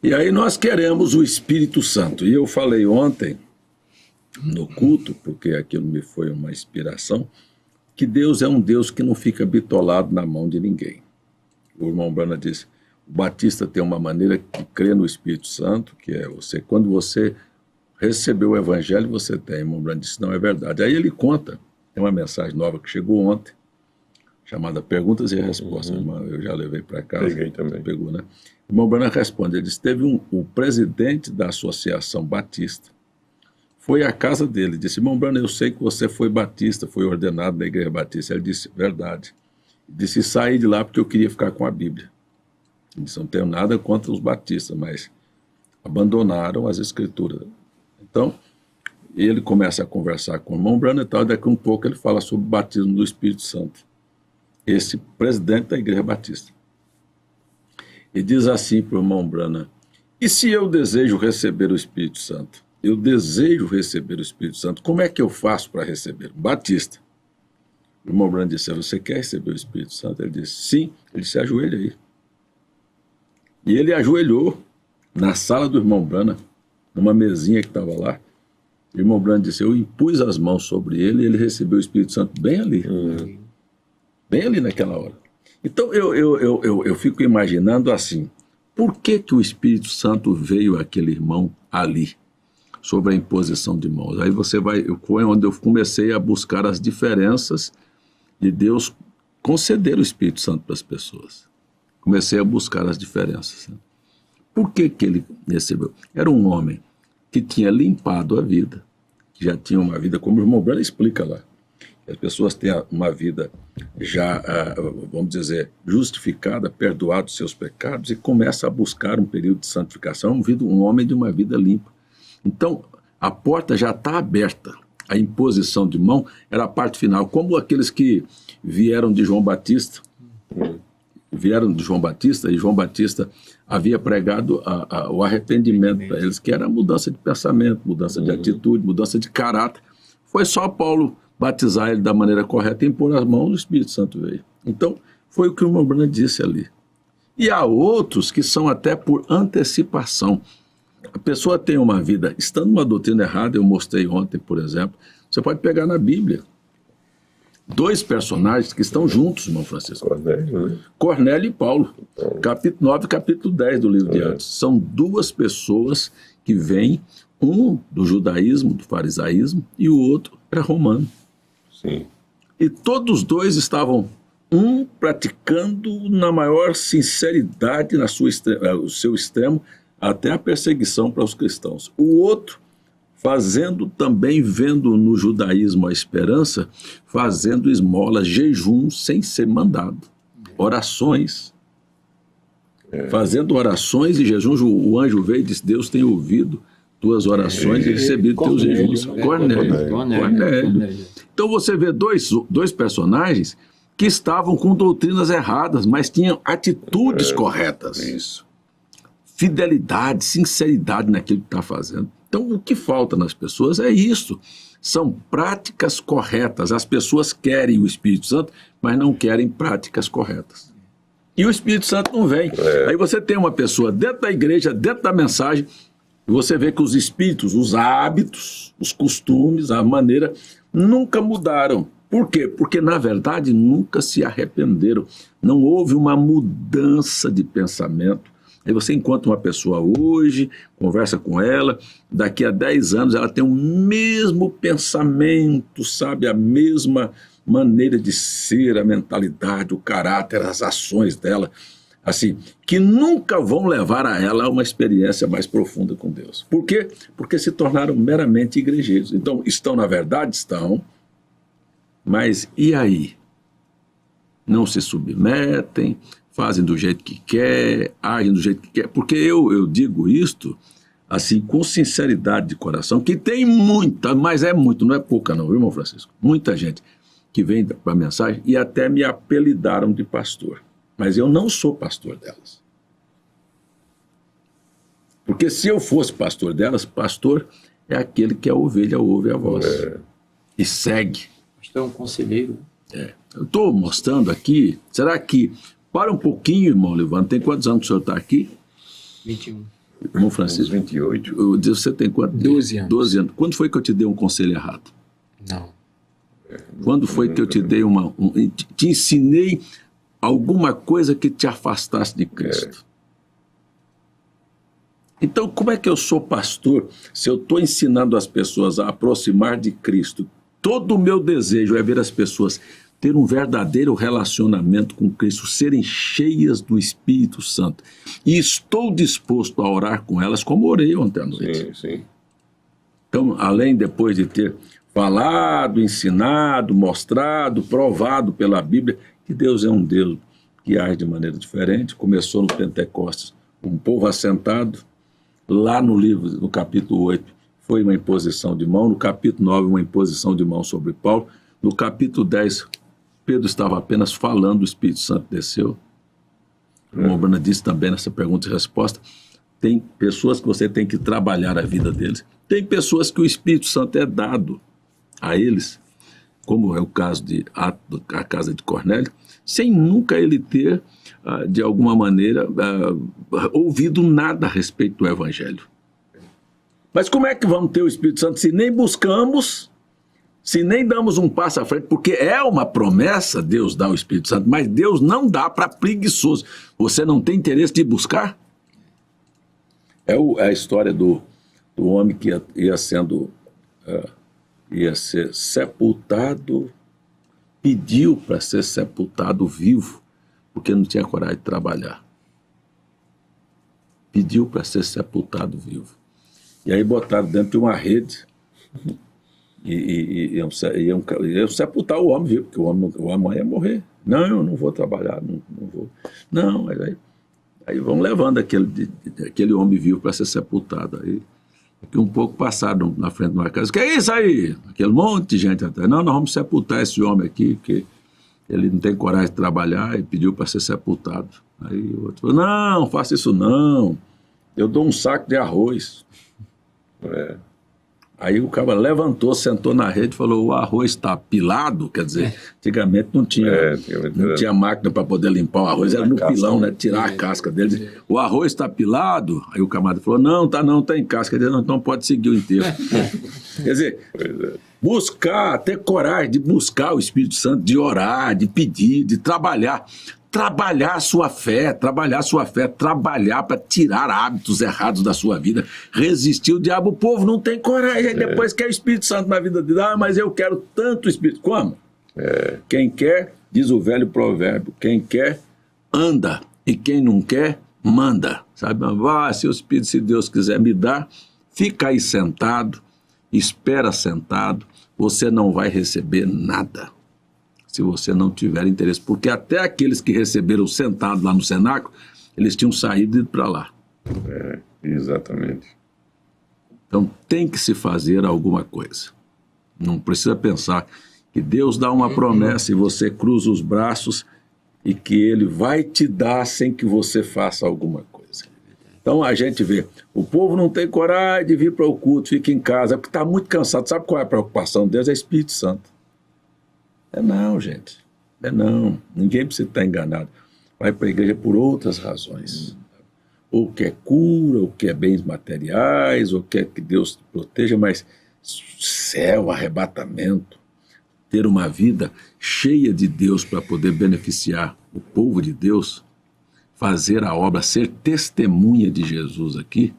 E aí nós queremos o Espírito Santo. E eu falei ontem, no culto, porque aquilo me foi uma inspiração, que Deus é um Deus que não fica bitolado na mão de ninguém. O irmão Brana disse, o Batista tem uma maneira de crer no Espírito Santo, que é você, quando você recebeu o Evangelho, você tem. O irmão Brana disse, não é verdade. Aí ele conta, tem uma mensagem nova que chegou ontem, chamada Perguntas e Respostas. Eu já levei para casa. Peguei também. Pegou, né? O irmão Brana responde, ele disse, teve o presidente da Associação Batista, foi à casa dele, disse, irmão Brana, eu sei que você foi batista, foi ordenado na Igreja Batista. Ele disse, verdade. Disse, saí de lá porque eu queria ficar com a Bíblia. Ele disse, não tenho nada contra os batistas, mas abandonaram as Escrituras. Então, ele começa a conversar com o irmão Brana e tal, daqui a um pouco ele fala sobre o batismo do Espírito Santo. Esse presidente da Igreja Batista. E diz assim para o irmão Brana, e se eu desejo receber o Espírito Santo? Eu desejo receber o Espírito Santo, como é que eu faço para receber? Batista. O irmão Brana disse, você quer receber o Espírito Santo? Ele disse, sim. Ele disse, ajoelha aí. E ele ajoelhou na sala do irmão Brana, numa mesinha que estava lá. O irmão Brana disse, eu impus as mãos sobre ele e ele recebeu o Espírito Santo bem ali. Bem ali naquela hora. Então eu fico imaginando assim, por que o Espírito Santo veio àquele irmão ali, sobre a imposição de mãos? Aí foi onde eu comecei a buscar as diferenças de Deus conceder o Espírito Santo para as pessoas. Comecei a buscar as diferenças. Por que ele recebeu? Era um homem que tinha limpado a vida, que já tinha uma vida, como o irmão Brana explica lá. As pessoas têm uma vida já, vamos dizer, justificada, perdoados seus pecados, e começa a buscar um período de santificação, um homem de uma vida limpa. Então, a porta já está aberta. A imposição de mão era a parte final, como aqueles que vieram de João Batista, e João Batista havia pregado o arrependimento para eles, que era a mudança de pensamento, mudança de atitude, mudança de caráter. Foi só Paulo batizar ele da maneira correta e impor as mãos, o Espírito Santo veio. Então, foi o que o irmão Brana disse ali. E há outros que são até por antecipação. A pessoa tem uma vida, estando numa doutrina errada, eu mostrei ontem, por exemplo, você pode pegar na Bíblia 2 personagens que estão juntos, irmão Francisco. Cornélio e Paulo. Capítulo 9 e capítulo 10 do livro de Atos. São 2 pessoas que vêm, um do judaísmo, do farisaísmo, e o outro era romano. Sim. E todos 2 estavam, um praticando na maior sinceridade no seu extremo, até a perseguição para os cristãos. O outro fazendo também, vendo no judaísmo a esperança, fazendo esmolas, jejum sem ser mandado. Orações. Fazendo orações e jejuns, o anjo veio e disse, Deus tem ouvido tuas orações e recebido teus jejuns. Cornélio. Então você vê dois personagens que estavam com doutrinas erradas, mas tinham atitudes corretas. Isso. Fidelidade, sinceridade naquilo que está fazendo. Então, o que falta nas pessoas é isso. São práticas corretas. As pessoas querem o Espírito Santo, mas não querem práticas corretas. E o Espírito Santo não vem. Aí você tem uma pessoa dentro da igreja, dentro da mensagem, e você vê que os espíritos, os hábitos, os costumes, a maneira, nunca mudaram. Por quê? Porque, na verdade, nunca se arrependeram. Não houve uma mudança de pensamento. Aí você encontra uma pessoa hoje, conversa com ela, daqui a 10 anos ela tem o mesmo pensamento, sabe, a mesma maneira de ser, a mentalidade, o caráter, as ações dela, assim, que nunca vão levar a ela a uma experiência mais profunda com Deus. Por quê? Porque se tornaram meramente igrejeiros. Então, estão, na verdade, estão, mas e aí? Não se submetem, fazem do jeito que quer, agem do jeito que quer, porque eu digo isto, assim, com sinceridade de coração, que tem muita, mas é muito, não é pouca não, viu, irmão Francisco? Muita gente que vem para a mensagem e até me apelidaram de pastor, mas eu não sou pastor delas. Porque se eu fosse pastor delas, pastor é aquele que a ovelha ouve a voz e segue. Pastor é um conselheiro. Eu estou mostrando aqui, será que... Para um pouquinho, irmão Levando, tem quantos anos que o senhor está aqui? 21. Irmão Francisco. Uns 28. Você tem quanto? 12 anos. 12 anos. Quando foi que eu te dei um conselho errado? Não. Quando foi que eu te dei te ensinei alguma coisa que te afastasse de Cristo? Então, como é que eu sou pastor se eu estou ensinando as pessoas a aproximar de Cristo? Todo o meu desejo é ver as pessoas ter um verdadeiro relacionamento com Cristo, serem cheias do Espírito Santo. E estou disposto a orar com elas como orei ontem à noite. Sim, sim. Então, além depois de ter falado, ensinado, mostrado, provado pela Bíblia, que Deus é um Deus que age de maneira diferente. Começou no Pentecostes, um povo assentado. Lá no livro, no capítulo 8, foi uma imposição de mão. No capítulo 9, uma imposição de mão sobre Paulo. No capítulo 10, Pedro estava apenas falando, o Espírito Santo desceu. O irmão Brana disse também nessa pergunta e resposta, tem pessoas que você tem que trabalhar a vida deles. Tem pessoas que o Espírito Santo é dado a eles, como é o caso a casa de Cornélio, sem nunca ele ter, de alguma maneira, ouvido nada a respeito do Evangelho. Mas como é que vamos ter o Espírito Santo se nem buscamos, se nem damos um passo à frente? Porque é uma promessa, Deus dá o Espírito Santo, mas Deus não dá para preguiçoso. Você não tem interesse de buscar? É a história do homem que ia ser sepultado, pediu para ser sepultado vivo, porque não tinha coragem de trabalhar. Pediu para ser sepultado vivo. E aí botaram dentro de uma rede e iam sepultar o homem vivo, porque o homem ia morrer. Não, eu não vou trabalhar, não vou. Não, mas aí vão levando aquele homem vivo para ser sepultado. Aí um pouco passaram na frente de uma casa. Que é isso aí? Aquele monte de gente atrás. Não, nós vamos sepultar esse homem aqui, porque ele não tem coragem de trabalhar e pediu para ser sepultado. Aí o outro falou, não, faça isso não. Eu dou um saco de arroz. Aí o cara levantou, sentou na rede e falou, o arroz está pilado, quer dizer, antigamente não tinha máquina para poder limpar o arroz, era no pilão, né, tirar a casca dele. O arroz está pilado? Aí o camarada falou, não, tem casca. Ele disse, então pode seguir o enterro. Quer dizer, buscar, ter coragem de buscar o Espírito Santo, de orar, de pedir, de trabalhar a sua fé, trabalhar para tirar hábitos errados da sua vida, resistir o diabo. O povo não tem coragem, depois quer o Espírito Santo na vida dele. Mas eu quero tanto o Espírito. Como? Quem quer, diz o velho provérbio, quem quer, anda, e quem não quer, manda. Sabe? Se Deus quiser me dar, fica aí sentado, espera sentado, você não vai receber nada. Se você não tiver interesse, porque até aqueles que receberam sentado lá no cenáculo, eles tinham saído e ido para lá. Exatamente. Então tem que se fazer alguma coisa. Não precisa pensar que Deus dá uma promessa e você cruza os braços e que Ele vai te dar sem que você faça alguma coisa. Então a gente vê, o povo não tem coragem de vir para o culto, fica em casa, porque está muito cansado. Sabe qual é a preocupação de Deus? É o Espírito Santo. Não, gente. Não. Ninguém precisa estar enganado. Vai para a igreja por outras razões. Ou quer cura, ou quer bens materiais, ou quer que Deus te proteja, mas céu, arrebatamento, ter uma vida cheia de Deus para poder beneficiar o povo de Deus, fazer a obra, ser testemunha de Jesus aqui,